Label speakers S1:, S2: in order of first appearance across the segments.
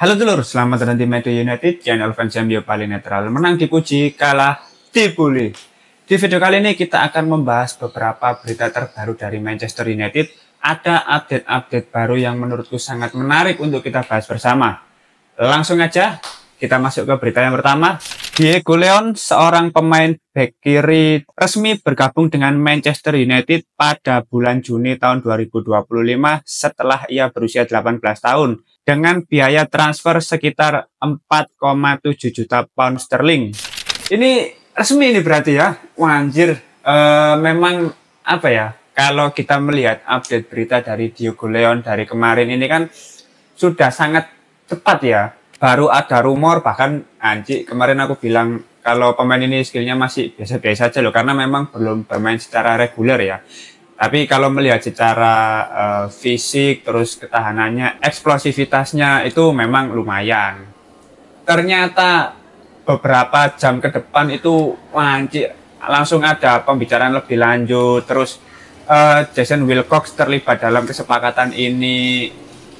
S1: Halo dulur, selamat datang di Media United, channel fans MU paling netral. Menang dipuji, kalah dibully. Di video kali ini kita akan membahas beberapa berita terbaru dari Manchester United. Ada update-update baru yang menurutku sangat menarik untuk kita bahas bersama. Langsung aja, kita masuk ke berita yang pertama. Diego Leon, seorang pemain bek kiri resmi bergabung dengan Manchester United pada bulan Juni tahun 2025 setelah ia berusia 18 tahun. Dengan biaya transfer sekitar 4,7 juta pound sterling. Ini resmi ini berarti ya. Wah, anjir. Memang apa ya, kalau kita melihat update berita dari Diego Leon dari kemarin ini kan sudah sangat cepat ya. Baru ada rumor, bahkan anjir kemarin aku bilang kalau pemain ini skillnya masih biasa-biasa aja loh, karena memang belum bermain secara reguler ya. Tapi kalau melihat secara fisik, terus ketahanannya, eksplosivitasnya itu memang lumayan. Ternyata beberapa jam ke depan itu langsung ada pembicaraan lebih lanjut. Terus Jason Wilcox terlibat dalam kesepakatan ini.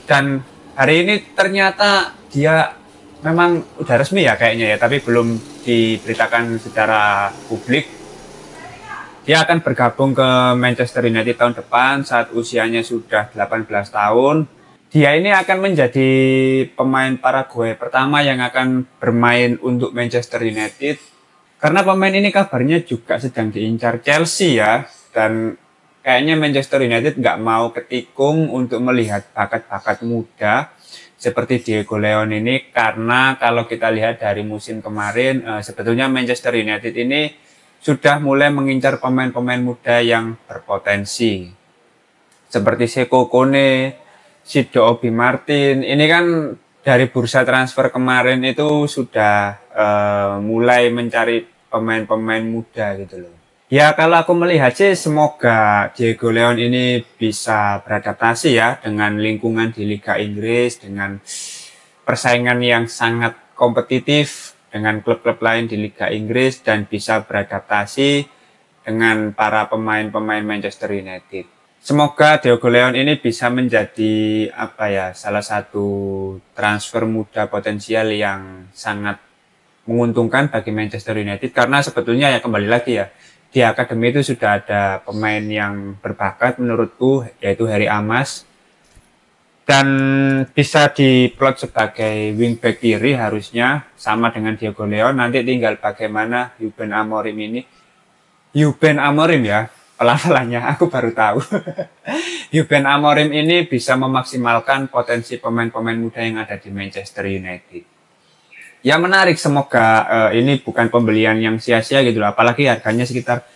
S1: Dan hari ini ternyata dia memang udah resmi ya kayaknya ya, tapi belum diberitakan secara publik. Dia akan bergabung ke Manchester United tahun depan saat usianya sudah 18 tahun. Dia ini akan menjadi pemain Paraguay pertama yang akan bermain untuk Manchester United. Karena pemain ini kabarnya juga sedang diincar Chelsea ya. Dan kayaknya Manchester United nggak mau ketikung untuk melihat bakat-bakat muda seperti Diego Leon ini. Karena kalau kita lihat dari musim kemarin, sebetulnya Manchester United ini sudah mulai mengincar pemain-pemain muda yang berpotensi. Seperti Seko Kone, Sido Obi Martin. Ini kan dari bursa transfer kemarin itu sudah mulai mencari pemain-pemain muda gitu loh. Ya kalau aku melihat sih semoga Diego Leon ini bisa beradaptasi ya dengan lingkungan di Liga Inggris, dengan persaingan yang sangat kompetitif dengan klub-klub lain di Liga Inggris dan bisa beradaptasi dengan para pemain-pemain Manchester United. Semoga Diego Leon ini bisa menjadi salah satu transfer muda potensial yang sangat menguntungkan bagi Manchester United, karena sebetulnya ya kembali lagi ya, di akademi itu sudah ada pemain yang berbakat menurutku, yaitu Harry Amas, dan bisa diplot sebagai wingback kiri harusnya sama dengan Diego Leon. Nanti tinggal bagaimana Ruben Amorim ini, Ruben Amorim ya pelafalannya, aku baru tahu. Ruben Amorim ini bisa memaksimalkan potensi pemain-pemain muda yang ada di Manchester United. Ya menarik, semoga ini bukan pembelian yang sia-sia gitu loh, apalagi harganya sekitar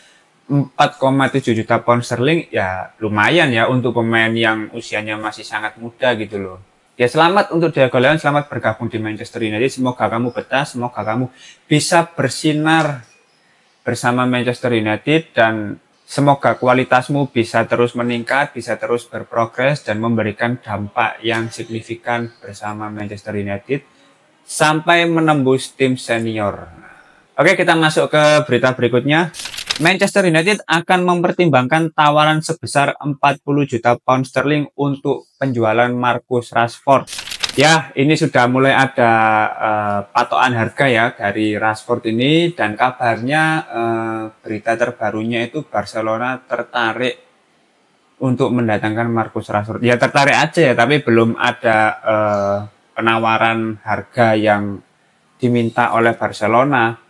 S1: 4,7 juta pound sterling, ya lumayan ya untuk pemain yang usianya masih sangat muda gitu loh. Ya selamat untuk Diego Leon, selamat bergabung di Manchester United. Semoga kamu betah, semoga kamu bisa bersinar bersama Manchester United, dan semoga kualitasmu bisa terus meningkat, bisa terus berprogres dan memberikan dampak yang signifikan bersama Manchester United sampai menembus tim senior. Oke, kita masuk ke berita berikutnya. Manchester United akan mempertimbangkan tawaran sebesar 40 juta pound sterling untuk penjualan Marcus Rashford. Ya, ini sudah mulai ada patokan harga ya dari Rashford ini, dan kabarnya berita terbarunya itu Barcelona tertarik untuk mendatangkan Marcus Rashford. Ya tertarik aja ya, tapi belum ada penawaran harga yang diminta oleh Barcelona.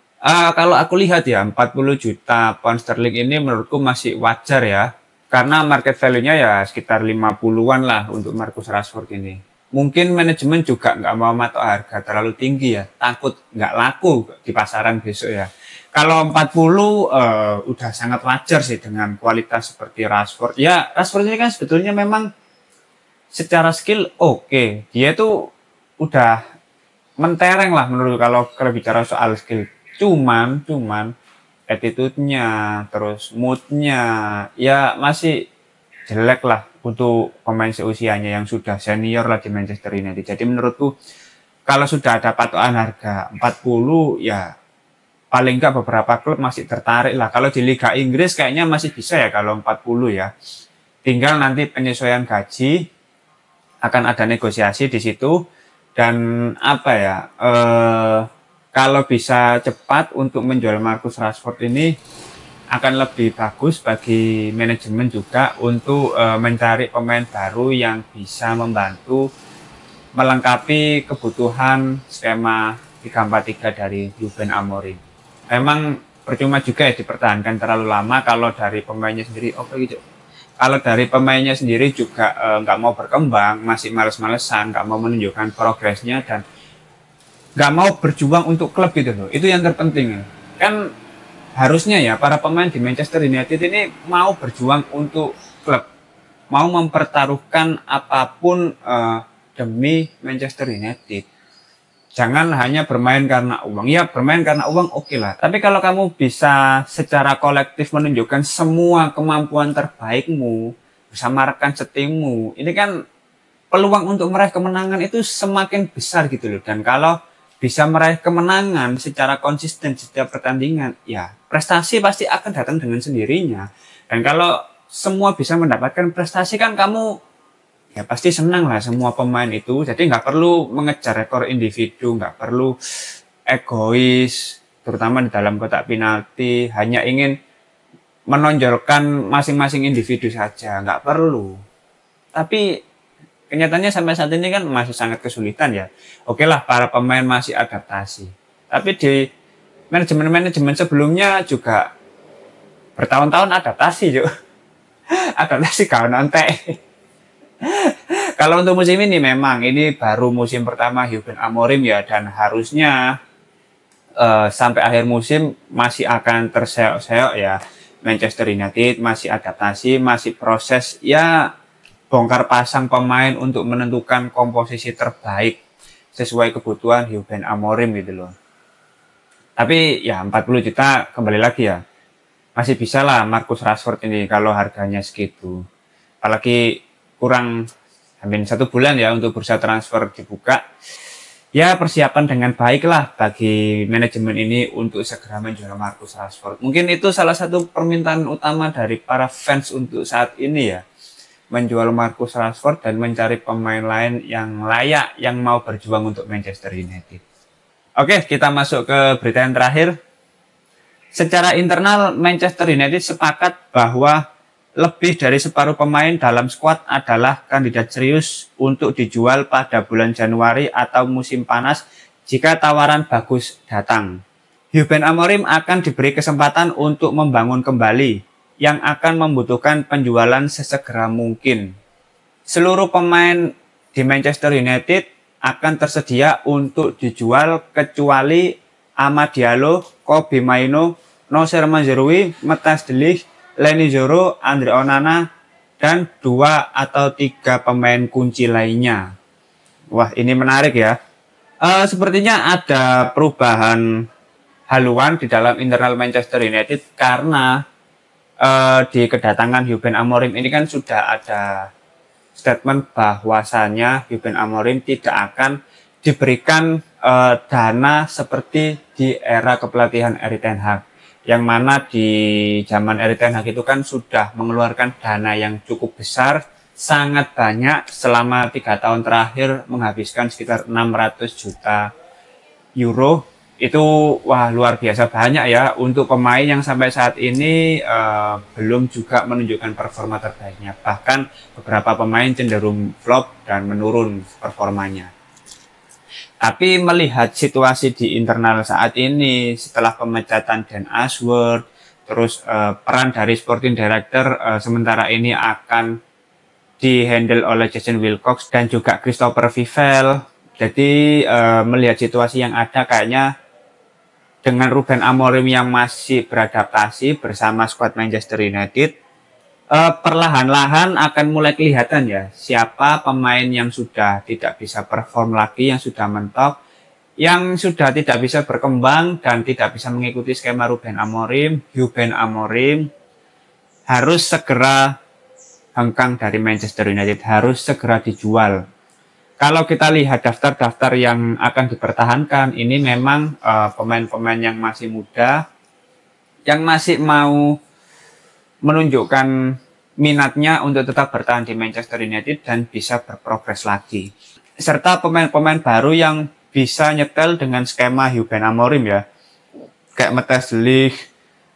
S1: Kalau aku lihat ya 40 juta pound sterling ini menurutku masih wajar ya. Karena market value-nya ya sekitar 50-an lah untuk Marcus Rashford ini. Mungkin manajemen juga nggak mau matok harga terlalu tinggi ya. Takut nggak laku di pasaran besok ya. Kalau 40 udah sangat wajar sih dengan kualitas seperti Rashford. Ya Rashford ini kan sebetulnya memang secara skill oke. Dia tuh udah mentereng lah menurut kalau bicara soal skill. Cuman attitude-nya, terus mood-nya, ya masih jelek lah untuk pemain seusianya yang sudah senior lah di Manchester United. Jadi menurutku kalau sudah ada patokan harga 40, ya paling nggak beberapa klub masih tertarik lah. Kalau di Liga Inggris kayaknya masih bisa ya kalau 40 ya. Tinggal nanti penyesuaian gaji, akan ada negosiasi di situ. Dan apa ya, kalau bisa cepat untuk menjual Marcus Rashford ini akan lebih bagus bagi manajemen juga untuk mencari pemain baru yang bisa membantu melengkapi kebutuhan skema 3-4-3 dari Ruben Amorim. Memang percuma juga ya dipertahankan terlalu lama kalau dari pemainnya sendiri gitu. Kalau dari pemainnya sendiri juga nggak mau berkembang, masih males-malesan, nggak mau menunjukkan progresnya dan nggak mau berjuang untuk klub gitu loh. Itu yang terpenting. Kan harusnya ya para pemain di Manchester United ini mau berjuang untuk klub, mau mempertaruhkan apapun demi Manchester United. Jangan hanya bermain karena uang. Ya, bermain karena uang oke lah. Tapi kalau kamu bisa secara kolektif menunjukkan semua kemampuan terbaikmu bersama rekan setimmu, ini kan peluang untuk meraih kemenangan itu semakin besar gitu loh. Dan kalau bisa meraih kemenangan secara konsisten setiap pertandingan, ya prestasi pasti akan datang dengan sendirinya. Dan kalau semua bisa mendapatkan prestasi kan kamu ya pasti senang lah semua pemain itu. Jadi nggak perlu mengejar rekor individu, nggak perlu egois, terutama di dalam kotak penalti, hanya ingin menonjolkan masing-masing individu saja, nggak perlu. Tapi kenyataannya sampai saat ini kan masih sangat kesulitan ya. Oke lah, para pemain masih adaptasi. Tapi di manajemen-manajemen sebelumnya juga bertahun-tahun adaptasi juga. Adaptasi kawan nontek. Kalau untuk musim ini memang ini baru musim pertama Ruben Amorim ya, dan harusnya sampai akhir musim masih akan terseok-seok ya. Manchester United masih adaptasi, masih proses ya bongkar pasang pemain untuk menentukan komposisi terbaik sesuai kebutuhan Ruben Amorim gitu loh. Tapi ya 40 juta kembali lagi ya, masih bisa lah Marcus Rashford ini kalau harganya segitu. Apalagi kurang hampir 1 bulan ya untuk bursa transfer dibuka. Ya persiapan dengan baik lah bagi manajemen ini untuk segera menjual Marcus Rashford. Mungkin itu salah satu permintaan utama dari para fans untuk saat ini ya. Menjual Marcus Rashford dan mencari pemain lain yang layak yang mau berjuang untuk Manchester United. Oke, kita masuk ke berita yang terakhir. Secara internal Manchester United sepakat bahwa lebih dari separuh pemain dalam skuad adalah kandidat serius untuk dijual pada bulan Januari atau musim panas jika tawaran bagus datang. Ruben Amorim akan diberi kesempatan untuk membangun kembali yang akan membutuhkan penjualan sesegera mungkin. Seluruh pemain di Manchester United akan tersedia untuk dijual kecuali Amad Diallo, Kobbie Mainoo, Noussair Mazraoui, Matthijs de Ligt, Leny Yoro, Andre Onana, dan 2 atau 3 pemain kunci lainnya. Wah, ini menarik ya. Sepertinya ada perubahan haluan di dalam internal Manchester United karena di kedatangan Ruben Amorim ini kan sudah ada statement bahwasannya Ruben Amorim tidak akan diberikan dana seperti di era kepelatihan Erik ten Hag. Yang mana di zaman Erik ten Hag itu kan sudah mengeluarkan dana yang cukup besar, sangat banyak, selama 3 tahun terakhir menghabiskan sekitar 600 juta euro. Itu wah luar biasa banyak ya untuk pemain yang sampai saat ini belum juga menunjukkan performa terbaiknya. Bahkan beberapa pemain cenderung flop dan menurun performanya. Tapi melihat situasi di internal saat ini, setelah pemecatan Dan Ashworth, terus peran dari sporting director sementara ini akan dihandle oleh Jason Wilcox dan juga Christopher Vivell. Jadi melihat situasi yang ada, kayaknya dengan Ruben Amorim yang masih beradaptasi bersama skuad Manchester United, perlahan-lahan akan mulai kelihatan ya siapa pemain yang sudah tidak bisa perform lagi, yang sudah mentok, yang sudah tidak bisa berkembang dan tidak bisa mengikuti skema Ruben Amorim. Ruben Amorim harus segera hengkang dari Manchester United, harus segera dijual. Kalau kita lihat daftar-daftar yang akan dipertahankan, ini memang pemain-pemain yang masih muda, yang masih mau menunjukkan minatnya untuk tetap bertahan di Manchester United dan bisa berprogres lagi. serta pemain-pemain baru yang bisa nyetel dengan skema Ruben Amorim ya. Kayak Matthijs de Ligt,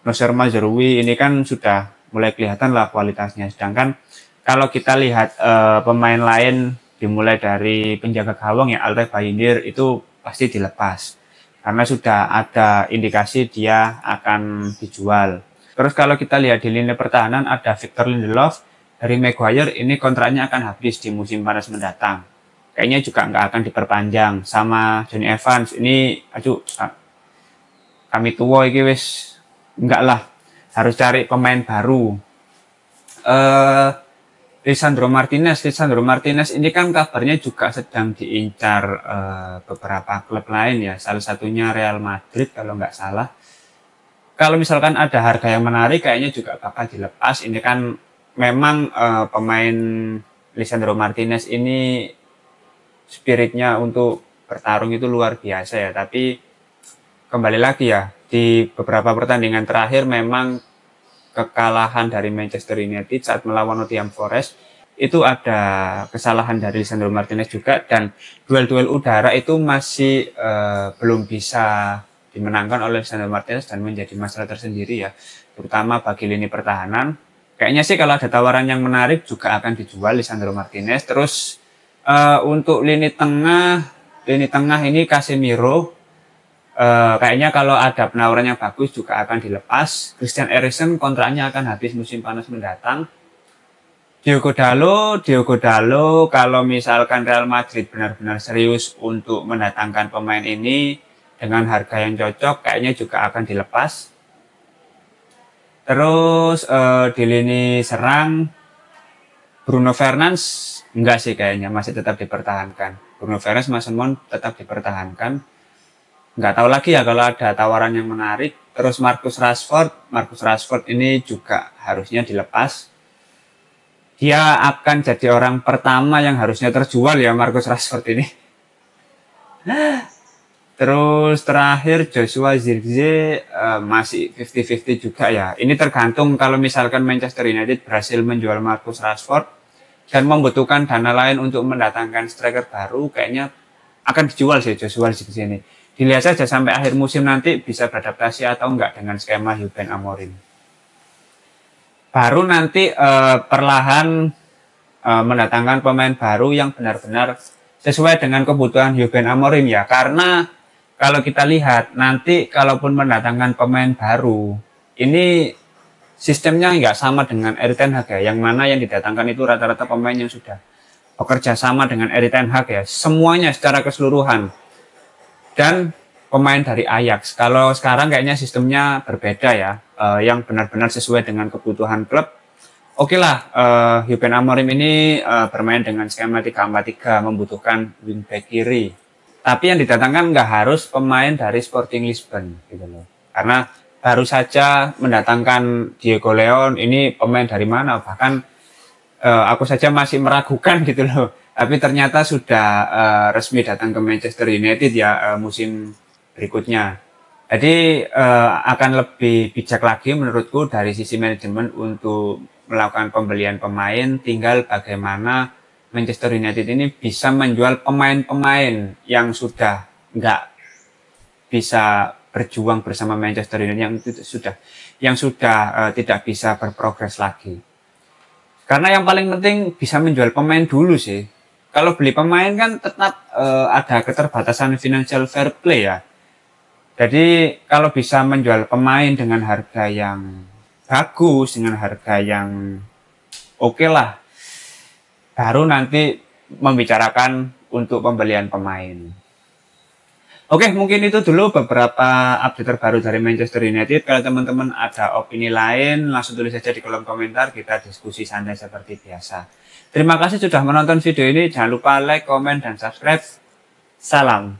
S1: Noussair Mazraoui ini kan sudah mulai kelihatan lah kualitasnya. Sedangkan kalau kita lihat pemain lain dimulai dari penjaga gawang ya Altay Bayindir itu pasti dilepas karena sudah ada indikasi dia akan dijual. Terus kalau kita lihat di lini pertahanan ada Victor Lindelof dari Maguire, ini kontraknya akan habis di musim panas mendatang. Kayaknya juga nggak akan diperpanjang. Sama Jonny Evans ini, aduh, kami tua ini wis enggak lah, harus cari pemain baru. Lisandro Martinez ini kan kabarnya juga sedang diincar beberapa klub lain ya, salah satunya Real Madrid kalau nggak salah. Kalau misalkan ada harga yang menarik, kayaknya juga bakal dilepas. Ini kan memang pemain Lisandro Martinez ini spiritnya untuk bertarung itu luar biasa ya, tapi kembali lagi ya, di beberapa pertandingan terakhir memang kekalahan dari Manchester United saat melawan Nottingham Forest itu ada kesalahan dari Lisandro Martinez juga, dan duel-duel udara itu masih belum bisa dimenangkan oleh Lisandro Martinez dan menjadi masalah tersendiri ya, terutama bagi lini pertahanan. Kayaknya sih kalau ada tawaran yang menarik juga akan dijual Lisandro Martinez. Terus untuk lini tengah ini Casemiro, kayaknya kalau ada penawaran yang bagus juga akan dilepas. Christian Eriksen kontraknya akan habis musim panas mendatang. Diogo Dalot, kalau misalkan Real Madrid benar-benar serius untuk mendatangkan pemain ini dengan harga yang cocok, kayaknya juga akan dilepas. Terus di lini serang Bruno Fernandes enggak sih, kayaknya masih tetap dipertahankan. Bruno Fernandes, Mason Mount tetap dipertahankan. Nggak tahu lagi ya kalau ada tawaran yang menarik. Terus Marcus Rashford ini juga harusnya dilepas. Dia akan jadi orang pertama yang harusnya terjual ya, Marcus Rashford ini. Terus terakhir Joshua Zirkzee masih 50-50 juga ya. Ini tergantung kalau misalkan Manchester United berhasil menjual Marcus Rashford dan membutuhkan dana lain untuk mendatangkan striker baru, kayaknya akan dijual sih Joshua Zirkzee ini. Dilihat saja sampai akhir musim nanti bisa beradaptasi atau enggak dengan skema Ruben Amorim. Baru nanti perlahan mendatangkan pemain baru yang benar-benar sesuai dengan kebutuhan Ruben Amorim ya. Karena kalau kita lihat nanti kalaupun mendatangkan pemain baru, ini sistemnya nggak sama dengan Erik ten Hag ya, yang mana yang didatangkan itu rata-rata pemain yang sudah bekerja sama dengan Erik ten Hag ya, semuanya secara keseluruhan. Dan pemain dari Ajax. Kalau sekarang kayaknya sistemnya berbeda ya, yang benar-benar sesuai dengan kebutuhan klub. Oke lah, Ruben Amorim ini bermain dengan skema 3-4-3, membutuhkan wingback kiri. Tapi yang didatangkan nggak harus pemain dari Sporting Lisbon gitu loh. Karena baru saja mendatangkan Diego Leon, ini pemain dari mana? Bahkan aku saja masih meragukan gitu loh. Tapi ternyata sudah resmi datang ke Manchester United ya musim berikutnya. Jadi akan lebih bijak lagi menurutku dari sisi manajemen untuk melakukan pembelian pemain. Tinggal bagaimana Manchester United ini bisa menjual pemain-pemain yang sudah nggak bisa berjuang bersama Manchester United, yang sudah tidak bisa berprogres lagi. Karena yang paling penting bisa menjual pemain dulu sih. Kalau beli pemain kan tetap ada keterbatasan financial fair play ya. Jadi kalau bisa menjual pemain dengan harga yang bagus, dengan harga yang oke lah, baru nanti membicarakan untuk pembelian pemain. Oke, mungkin itu dulu beberapa update terbaru dari Manchester United. Kalau teman-teman ada opini lain, langsung tulis saja di kolom komentar. Kita diskusi santai seperti biasa. Terima kasih sudah menonton video ini. Jangan lupa like, komen, dan subscribe. Salam.